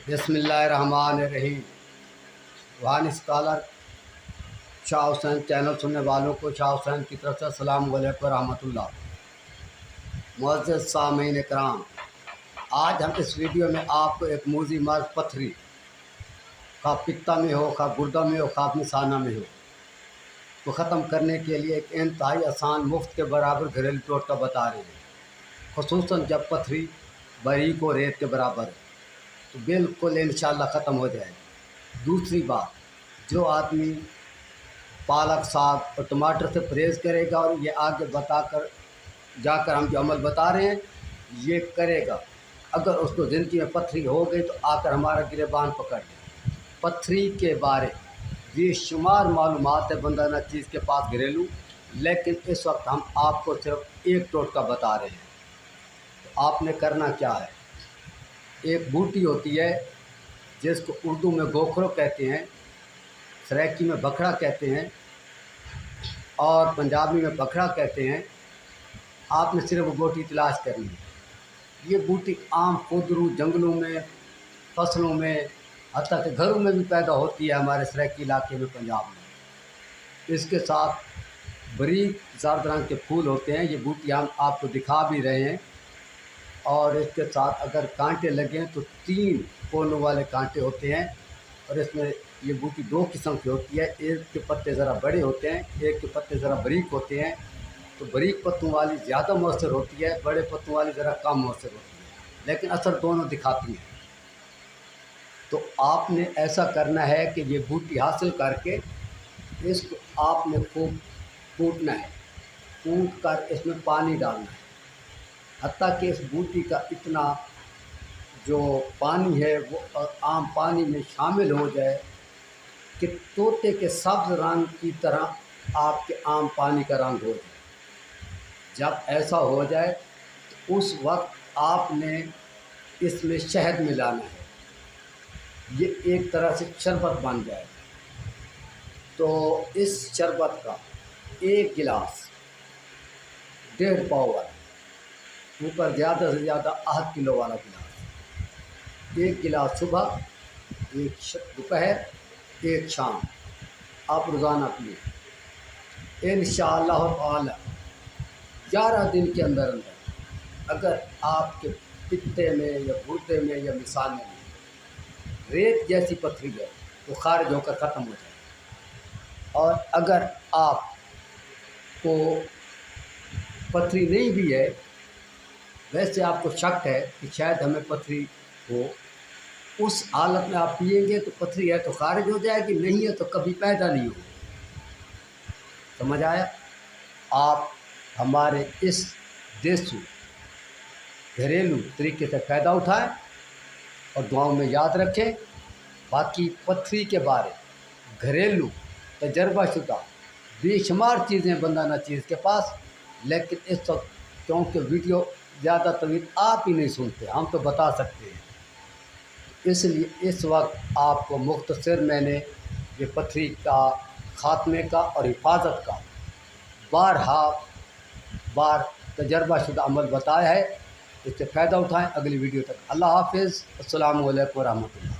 बिस्मिल्लाहिर्रहमानिर्रहीम। वान scholar Shah Hussain channel सुनने वालों को शाह हुसैन की तरफ से अस्सलाम वालेकुम रहमतुल्लाह। मुअज़्ज़ज़ सामीन इकराम, आज हम इस वीडियो में आपको एक मूज़ी मर्ज़ पथरी खा पित्ता में हो, खा गुर्दा में हो, खा निशाना में हो, को ख़त्म करने के लिए एक इंतहाई आसान मुफ्त के बराबर घरेलू टोटका बता रहे हैं। ख़ुसूसन जब पथरी बारीक और रेत के बराबर है तो बिल्कुल इंशाअल्लाह ख़त्म हो जाएगी। दूसरी बात, जो आदमी पालक साग और टमाटर से परहेज़ करेगा और ये आगे बताकर जाकर हम जो अमल बता रहे हैं ये करेगा, अगर उसको ज़िंदगी में पथरी हो गई तो आकर हमारा गिरेबान पकड़ ले। पथरी के बारे बेशुमार मालूमात है बंदा न चीज़ के पास घरेलू, लेकिन इस वक्त हम आपको सिर्फ एक टोटका बता रहे हैं। तो आपने करना क्या है, एक बूटी होती है जिसको उर्दू में गोखरो कहते हैं, सराइकी में बखड़ा कहते हैं और पंजाबी में बखड़ा कहते हैं। आपने सिर्फ वो बूटी तलाश करनी है। ये बूटी आम कुदरू जंगलों में, फसलों में, हत्ता के घरों में भी पैदा होती है हमारे सराइकी इलाके में, पंजाब में। इसके साथ बारीक ज़र्द रंग के फूल होते हैं। ये बूटी हम आपको दिखा भी रहे हैं। और इसके साथ अगर कांटे लगे तो 3 कोनों वाले कांटे होते हैं। और इसमें ये बूटी 2 किस्म की होती है, एक के पत्ते ज़रा बड़े होते हैं, एक के पत्ते ज़रा बारीक होते हैं। तो बारीक पत्तों वाली ज़्यादा मौसर होती है, बड़े पत्तों वाली ज़रा कम मौसर होती है, लेकिन असर दोनों दिखाती हैं। तो आपने ऐसा करना है कि ये बूटी हासिल करके इसको आपने खूब कूटना है, कूट कर इसमें पानी डालना है, हत्ता कि इस बूटी का इतना जो पानी है वो आम पानी में शामिल हो जाए कि तोते के सब्ज़ रंग की तरह आपके आम पानी का रंग हो जाए। जब ऐसा हो जाए तो उस वक्त आपने इसमें शहद मिलाना है। ये एक तरह से शरबत बन जाए। तो इस शरबत का 1 गिलास 1.5 पाव, ऊपर ज़्यादा से ज़्यादा आधा किलो वाला गिलास, 1 गिलास सुबह, 1 दोपहर, 1 शाम आप रोज़ाना पिए। इंशाअल्लाह ताला 11 दिन के अंदर अंदर अगर आपके पित्ते में या गुर्दे में या मिसाल में रेत जैसी पथरी है तो खारिज होकर ख़त्म हो जाए। और अगर आपको पथरी नहीं भी है, वैसे आपको शक है कि शायद हमें पथरी हो, उस हालत में आप पिएंगे तो पथरी है तो खारिज हो जाएगी, नहीं है तो कभी पैदा नहीं होगी। समझ आया? आप हमारे इस देसी घरेलू तरीके से फ़ायदा उठाएं और दुआओं में याद रखें। बाकी पथरी के बारे घरेलू तजर्बाशुदा बेशुमार चीज़ें बंदा ना चीज़ के पास, लेकिन इस वक्त क्योंकि वीडियो ज़्यादा तवील आप ही नहीं सुनते, हम तो बता सकते हैं, इसलिए इस वक्त आपको मुख्तसर मैंने ये पथरी का ख़ात्मे का और हिफाजत का बार तजर्बाशुदा अमल बताया है। इससे फ़ायदा उठाएं। अगली वीडियो तक अल्लाह हाफ़िज़। अस्सलामु अलैकुम व रहमतुल्लाह।